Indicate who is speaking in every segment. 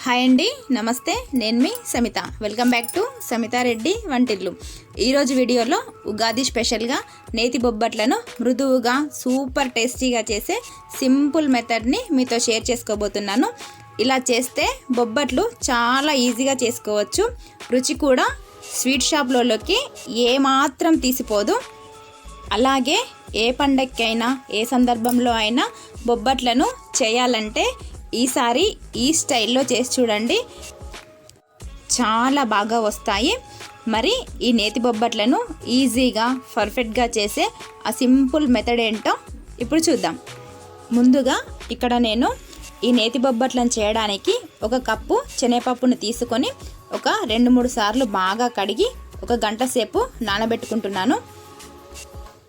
Speaker 1: Hi అండి, నమస్తే. నేను మీ Samitha. Welcome back to Samitha Reddy Vantillu. ఈరోజు వీడియోలో ఉగాది స్పెషల్గా నేతి బొబ్బట్లను మృదువుగా సూపర్ టేస్టీగా చేసే సింపుల్ మెథడ్ని మీతో షేర్ చేసుకోబోతున్నాను. ఇలా చేస్తే బొబ్బట్లు చాలా ఈజీగా చేసుకోవచ్చు. రుచి కూడా స్వీట్ షాప్లలోకి ఏమాత్రం తీసిపోదు. అలాగే ఏ పండగకైనా ఏ సందర్భంలో అయినా బొబ్బట్లను చేయాలంటే ఈసారి ఈ స్టైల్లో చేసి చూడండి, చాలా బాగా వస్తాయి. మరి ఈ నేతి బొబ్బట్లను ఈజీగా పర్ఫెక్ట్గా చేసే ఆ సింపుల్ మెథడ్ ఏంటో ఇప్పుడు చూద్దాం. ముందుగా ఇక్కడ నేను ఈ నేతి బొబ్బట్లను చేయడానికి 1 కప్పు శనగపప్పును తీసుకొని ఒక 2-3 సార్లు బాగా కడిగి 1 గంట సేపు నానబెట్టుకుంటున్నాను.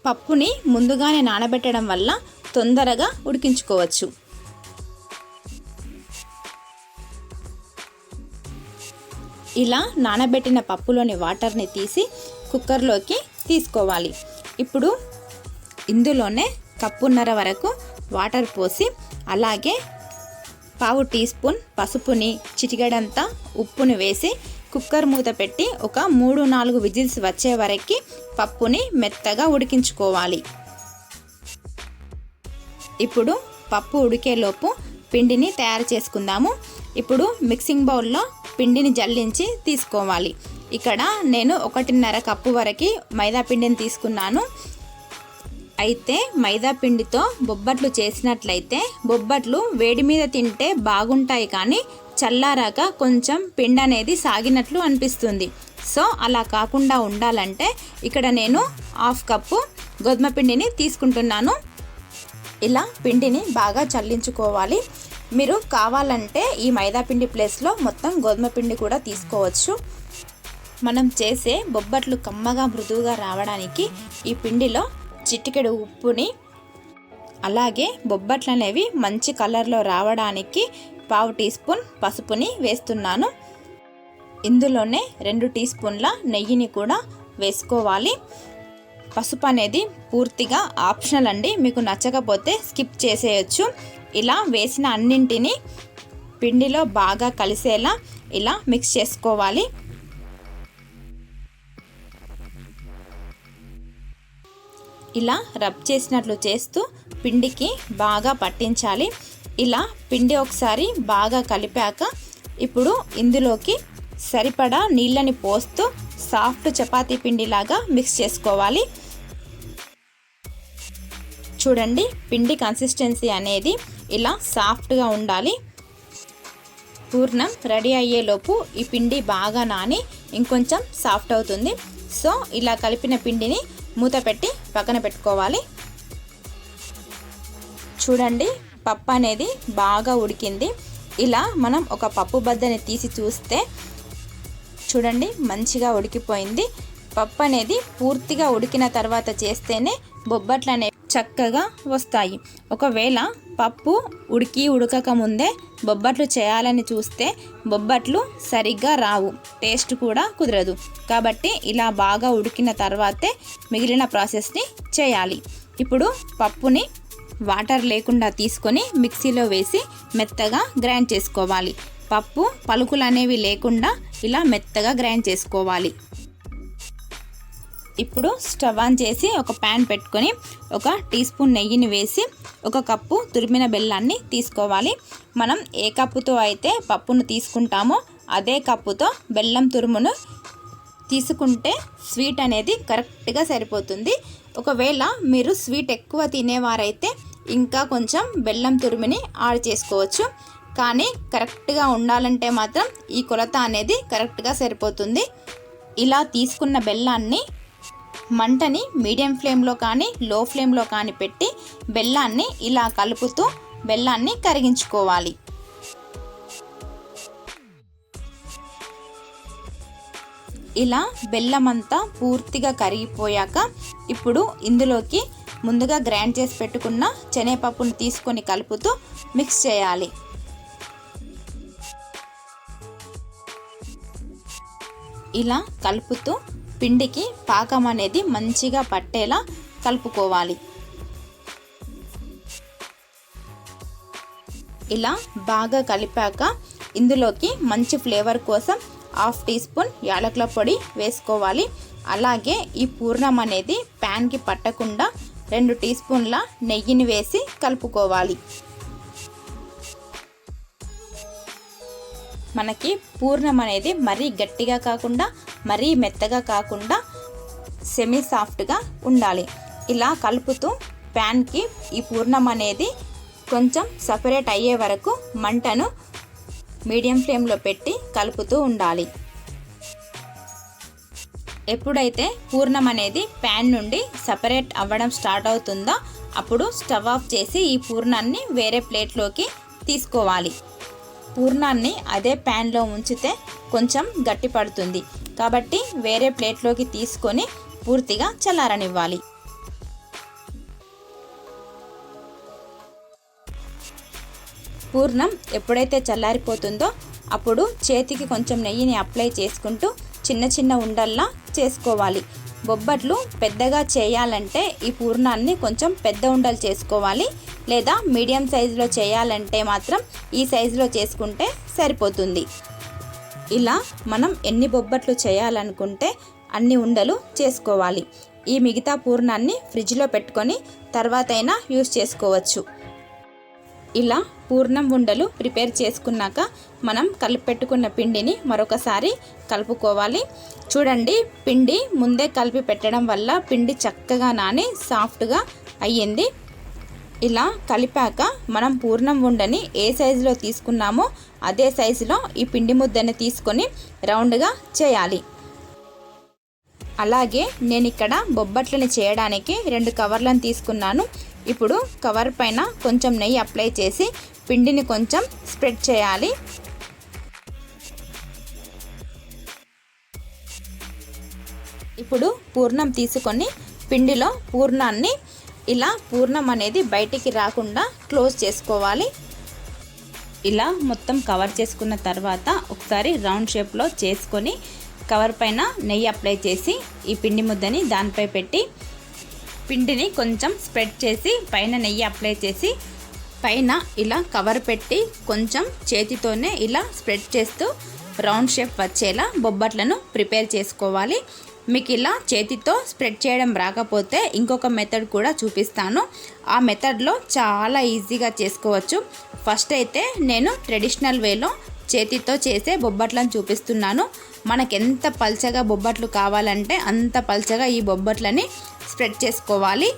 Speaker 1: పప్పుని ముందుగానే నానబెట్టడం వల్ల తొందరగా ఉడికించుకోవచ్చు. ఇలా నానబెట్టిన పప్పులోని వాటర్ని తీసి కుక్కర్లోకి తీసుకోవాలి. ఇప్పుడు ఇందులోనే 1.5 కప్పు వరకు వాటర్ పోసి అలాగే 1/2 టీ స్పూన్ పసుపుని, చిటికెడంతా ఉప్పుని వేసి కుక్కర్ మూత పెట్టి ఒక 3-4 విజిల్స్ వచ్చే వరకు పప్పుని మెత్తగా ఉడికించుకోవాలి. ఇప్పుడు పప్పు ఉడికేలోపు పిండిని తయారు చేసుకుందాము. ఇప్పుడు మిక్సింగ్ బౌల్లో పిండిని జల్లించి తీసుకోవాలి. ఇక్కడ నేను 1.5 కప్పు వరకు మైదా పిండిని తీసుకున్నాను. అయితే మైదా పిండితో బొబ్బట్లు చేసినట్లయితే బొబ్బట్లు వేడి మీద తింటే బాగుంటాయి, కానీ చల్లారాక కొంచెం పిండి అనేది సాగినట్లు అనిపిస్తుంది. సో అలా కాకుండా ఉండాలంటే ఇక్కడ నేను 1/2 కప్పు గోధుమ పిండిని తీసుకుంటున్నాను. ఇలా పిండిని బాగా చల్లించుకోవాలి. మీరు కావాలంటే ఈ మైదా పిండి ప్లేస్లో మొత్తం గోధుమ పిండి కూడా తీసుకోవచ్చు. మనం చేసే బొబ్బట్లు కమ్మగా మృదువుగా రావడానికి ఈ పిండిలో చిటికెడు ఉప్పుని, అలాగే బొబ్బట్లు అనేవి మంచి కలర్లో రావడానికి 1/2 టీ స్పూన్ పసుపుని వేస్తున్నాను. ఇందులోనే 2 టీ స్పూన్ల నెయ్యిని కూడా వేసుకోవాలి. పసుపు అనేది పూర్తిగా ఆప్షనల్ అండి, మీకు నచ్చకపోతే స్కిప్ చేసేయచ్చు. ఇలా వేసిన అన్నింటినీ పిండిలో బాగా కలిసేలా ఇలా మిక్స్ చేసుకోవాలి. ఇలా రబ్ చేసినట్లు చేస్తూ పిండికి బాగా పట్టించాలి. ఇలా పిండి ఒకసారి బాగా కలిపాక ఇప్పుడు ఇందులోకి సరిపడా నీళ్ళని పోస్తూ సాఫ్ట్ చపాతీ పిండిలాగా మిక్స్ చేసుకోవాలి. చూడండి, పిండి కన్సిస్టెన్సీ అనేది ఇలా సాఫ్ట్గా ఉండాలి. పూర్ణం రెడీ అయ్యేలోపు ఈ పిండి బాగా నాని ఇంకొంచెం సాఫ్ట్ అవుతుంది. సో ఇలా కలిపిన పిండిని మూత పెట్టి పక్కన పెట్టుకోవాలి. చూడండి, పప్పు అనేది బాగా ఉడికింది. ఇలా మనం ఒక పప్పు బద్దని తీసి చూస్తే చూడండి మంచిగా ఉడికిపోయింది. పప్పు అనేది పూర్తిగా ఉడికిన తర్వాత చేస్తేనే బొబ్బట్లు అనేవి చక్కగా వస్తాయి. ఒకవేళ పప్పు ఉడకక ముందే బొబ్బట్లు చేయాలని చూస్తే బొబ్బట్లు సరిగ్గా రావు, టేస్ట్ కూడా కుదరదు. కాబట్టి ఇలా బాగా ఉడికిన తర్వాతే మిగిలిన ప్రాసెస్ని చేయాలి. ఇప్పుడు పప్పుని వాటర్ లేకుండా తీసుకొని మిక్సీలో వేసి మెత్తగా గ్రైండ్ చేసుకోవాలి. పప్పు పలుకులు అనేవి లేకుండా ఇలా మెత్తగా గ్రైండ్ చేసుకోవాలి. ఇప్పుడు స్టవ్ ఆన్ చేసి ఒక ప్యాన్ పెట్టుకొని 1 టీ స్పూన్ నెయ్యిని వేసి 1 కప్పు తురిమిన బెల్లాన్ని తీసుకోవాలి. మనం ఏ కప్పుతో అయితే పప్పును తీసుకుంటామో అదే కప్పుతో బెల్లం తురుమును తీసుకుంటే స్వీట్ అనేది కరెక్ట్గా సరిపోతుంది. ఒకవేళ మీరు స్వీట్ ఎక్కువ తినేవారైతే ఇంకా కొంచెం బెల్లం తురుముని యాడ్ చేసుకోవచ్చు. కానీ కరెక్ట్గా ఉండాలంటే మాత్రం ఈ కొలత అనేది కరెక్ట్గా సరిపోతుంది. ఇలా తీసుకున్న బెల్లాన్ని మంటని మీడియం ఫ్లేమ్లో కానీ లో ఫ్లేమ్లో కానీ పెట్టి బెల్లాన్ని ఇలా కలుపుతూ బెల్లాన్ని కరిగించుకోవాలి. ఇలా బెల్లం అంతా పూర్తిగా కరిగిపోయాక ఇప్పుడు ఇందులోకి ముందుగా గ్రైండ్ చేసి పెట్టుకున్న శనగపప్పును తీసుకొని కలుపుతూ మిక్స్ చేయాలి. ఇలా కలుపుతూ పిండికి పాకం అనేది మంచిగా పట్టేలా కలుపుకోవాలి. ఇలా బాగా కలిపాక ఇందులోకి మంచి ఫ్లేవర్ కోసం 1/2 టీ స్పూన్ యాలకుల పొడి వేసుకోవాలి. అలాగే ఈ పూర్ణం అనేది ప్యాన్కి పట్టకుండా 2 టీ స్పూన్ల నెయ్యిని వేసి కలుపుకోవాలి. మనకి పూర్ణం అనేది మరీ గట్టిగా కాకుండా మరీ మెత్తగా కాకుండా సెమీ సాఫ్ట్గా ఉండాలి. ఇలా కలుపుతూ ప్యాన్కి ఈ పూర్ణం అనేది కొంచెం సపరేట్ అయ్యే వరకు మంటను మీడియం ఫ్లేమ్లో పెట్టి కలుపుతూ ఉండాలి. ఎప్పుడైతే పూర్ణం అనేది ప్యాన్ నుండి సపరేట్ అవ్వడం స్టార్ట్ అవుతుందో అప్పుడు స్టవ్ ఆఫ్ చేసి ఈ పూర్ణాన్ని వేరే ప్లేట్లోకి తీసుకోవాలి. పూర్ణాన్ని అదే ప్యాన్లో ఉంచితే కొంచెం గట్టి పడుతుంది కాబట్టి వేరే ప్లేట్లోకి తీసుకొని పూర్తిగా చల్లారనివ్వాలి. పూర్ణం ఎప్పుడైతే చల్లారిపోతుందో అప్పుడు చేతికి కొంచెం నెయ్యిని అప్లై చేసుకుంటూ చిన్న చిన్న ఉండల్లా చేసుకోవాలి. బొబ్బట్లు పెద్దగా చేయాలంటే ఈ పూర్ణాన్ని కొంచెం పెద్ద ఉండలు చేసుకోవాలి. లేదా మీడియం సైజులో చేయాలంటే మాత్రం ఈ సైజులో చేసుకుంటే సరిపోతుంది. ఇలా మనం ఎన్ని బొబ్బట్లు చేయాలనుకుంటే అన్ని ఉండలు చేసుకోవాలి. ఈ మిగతా పూర్ణాన్ని ఫ్రిడ్జ్లో పెట్టుకొని తర్వాతైనా యూస్ చేసుకోవచ్చు. ఇలా పూర్ణం ఉండలు ప్రిపేర్ చేసుకున్నాక మనం కలిపెట్టుకున్న పిండిని మరొకసారి కలుపుకోవాలి. చూడండి, పిండి ముందే కలిపి పెట్టడం వల్ల పిండి చక్కగా నాని సాఫ్ట్గా అయ్యింది. ఇలా కలిపాక మనం పూర్ణం ఉండని ఏ సైజులో తీసుకున్నామో అదే సైజులో ఈ పిండి ముద్దని తీసుకొని రౌండ్గా చేయాలి. అలాగే నేను ఇక్కడ బొబ్బట్లని చేయడానికి 2 కవర్లను తీసుకున్నాను. ఇప్పుడు కవర్ పైన కొంచెం నెయ్యి అప్లై చేసి పిండిని కొంచెం స్ప్రెడ్ చేయాలి. ఇప్పుడు పూర్ణం తీసుకొని పిండిలో పూర్ణాన్ని ఇలా పూర్ణం అనేది బయటికి రాకుండా క్లోజ్ చేసుకోవాలి. ఇలా మొత్తం కవర్ చేసుకున్న తర్వాత ఒకసారి రౌండ్ షేప్లో చేసుకొని కవర్ పైన నెయ్యి అప్లై చేసి ఈ పిండి ముద్దని దానిపై పెట్టి పిండిని కొంచెం స్ప్రెడ్ చేసి పైన నెయ్యి అప్లై చేసి పైన ఇలా కవర్ పెట్టి కొంచెం చేతితోనే ఇలా స్ప్రెడ్ చేస్తూ రౌండ్ షేప్ వచ్చేలా బొబ్బట్లను ప్రిపేర్ చేసుకోవాలి. మీకు ఇలా చేతితో స్ప్రెడ్ చేయడం రాకపోతే ఇంకొక మెథడ్ కూడా చూపిస్తాను. ఆ మెథడ్లో చాలా ఈజీగా చేసుకోవచ్చు. ఫస్ట్ అయితే నేను ట్రెడిషనల్ వేలో చేతితో చేసే బొబ్బట్లను చూపిస్తున్నాను. మనకెంత పల్చగా బొబ్బట్లు కావాలంటే అంత పల్చగా ఈ బొబ్బట్లని స్ప్రెడ్ చేసుకోవాలి.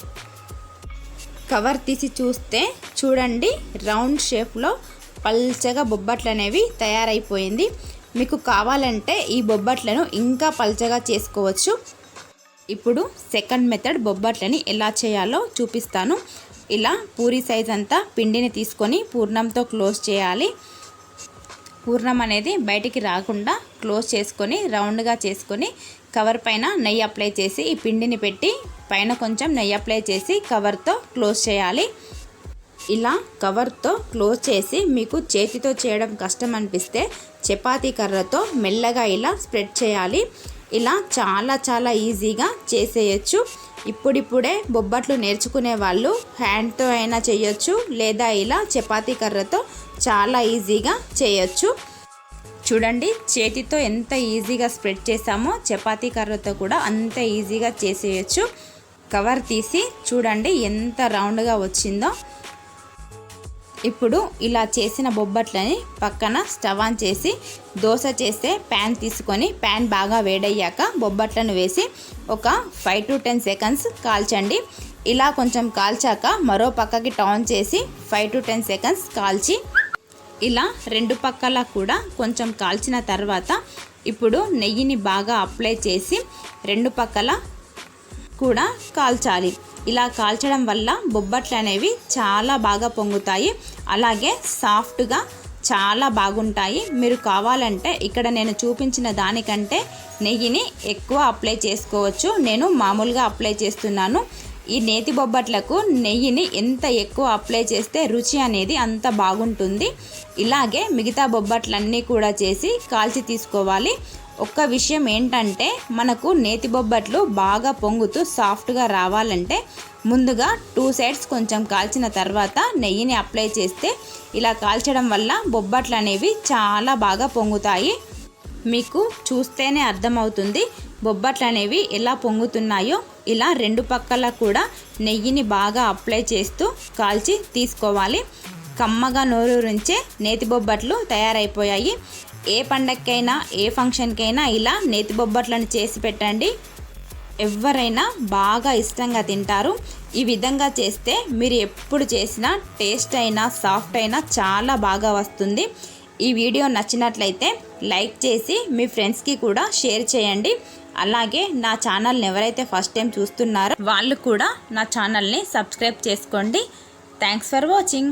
Speaker 1: కవర్ తీసి చూస్తే చూడండి, రౌండ్ షేప్లో పల్చగా బొబ్బట్లు అనేవి తయారైపోయింది. మీకు కావాలంటే ఈ బొబ్బట్లను ఇంకా పల్చగా చేసుకోవచ్చు. ఇప్పుడు సెకండ్ మెథడ్ బొబ్బట్లని ఎలా చేయాలో చూపిస్తాను. ఇలా పూరి సైజ్ అంతా పిండిని తీసుకొని పూర్ణంతో క్లోజ్ చేయాలి. పూర్ణం అనేది బయటికి రాకుండా క్లోజ్ చేసుకొని రౌండ్గా చేసుకొని కవర్ పైన నెయ్యి అప్లై చేసి ఈ పిండిని పెట్టి పైన కొంచెం నెయ్యి అప్లై చేసి కవర్తో క్లోజ్ చేయాలి. ఇలా కవర్తో క్లోజ్ చేసి మీకు చేతితో చేయడం కష్టం అనిపిస్తే చపాతీ కర్రతో మెల్లగా ఇలా స్ప్రెడ్ చేయాలి. ఇలా చాలా ఈజీగా చేసేయచ్చు. ఇప్పుడిప్పుడే బొబ్బట్లు నేర్చుకునే వాళ్ళు హ్యాండ్తో అయినా చేయొచ్చు, లేదా ఇలా చపాతీ కర్రతో చాలా ఈజీగా చేయొచ్చు. చూడండి, చేతితో ఎంత ఈజీగా స్ప్రెడ్ చేసామో చపాతీ కర్రతో కూడా అంత ఈజీగా చేసేయచ్చు. కవర్ తీసి చూడండి ఎంత రౌండ్గా వచ్చిందో. ఇప్పుడు ఇలా చేసిన బొబ్బట్లని పక్కన స్టవ్ ఆన్ చేసి దోశ చేసే ప్యాన్ తీసుకొని ప్యాన్ బాగా వేడయ్యాక బొబ్బట్లను వేసి ఒక 5 to 10 సెకండ్స్ కాల్చండి. ఇలా కొంచెం కాల్చాక మరో పక్కకి టర్న్ చేసి 5 to 10 సెకండ్స్ కాల్చి ఇలా 2 పక్కల కూడా కొంచెం కాల్చిన తర్వాత ఇప్పుడు నెయ్యిని బాగా అప్లై చేసి 2 పక్కల కూడా కాల్చాలి. ఇలా కాల్చడం వల్ల బొబ్బట్లు అనేవి చాలా బాగా పొంగుతాయి, అలాగే సాఫ్ట్గా చాలా బాగుంటాయి. మీరు కావాలంటే ఇక్కడ నేను చూపించిన దానికంటే నెయ్యిని ఎక్కువ అప్లై చేసుకోవచ్చు. నేను మామూలుగా అప్లై చేస్తున్నాను. ఈ నేతి బొబ్బట్లకు నెయ్యిని ఎంత ఎక్కువ అప్లై చేస్తే రుచి అనేది అంత బాగుంటుంది. ఇలాగే మిగతా బొబ్బట్లన్నీ కూడా చేసి కాల్చి తీసుకోవాలి. ఒక్క విషయం ఏంటంటే మనకు నేతి బొబ్బట్లు బాగా పొంగుతూ సాఫ్ట్గా రావాలంటే ముందుగా 2 సైడ్స్ కొంచెం కాల్చిన తర్వాత నెయ్యిని అప్లై చేస్తే ఇలా కాల్చడం వల్ల బొబ్బట్లు అనేవి చాలా బాగా పొంగుతాయి. మీకు చూస్తేనే అర్థమవుతుంది బొబ్బట్లు అనేవి ఎలా పొంగుతున్నాయో. ఇలా 2 పక్కల కూడా నెయ్యిని బాగా అప్లై చేస్తూ కాల్చి తీసుకోవాలి. కమ్మగా నోరూరించే నేతి బొబ్బట్లు తయారైపోయాయి. ఏ పండగకైనా ఏ ఫంక్షన్కైనా ఇలా నేతి బొబ్బట్లను చేసి పెట్టండి, ఎవరైనా బాగా ఇష్టంగా తింటారు. ఈ విధంగా చేస్తే మీరు ఎప్పుడు చేసినా టేస్ట్ అయినా సాఫ్ట్ అయినా చాలా బాగా వస్తుంది. ఈ వీడియో నచ్చినట్లయితే లైక్ చేసి మీ ఫ్రెండ్స్కి కూడా షేర్ చేయండి. అలాగే నా ఛానల్ని ఎవరైతే ఫస్ట్ టైం చూస్తున్నారో వాళ్ళు కూడా నా ఛానల్ని సబ్స్క్రైబ్ చేసుకోండి. Thanks for watching.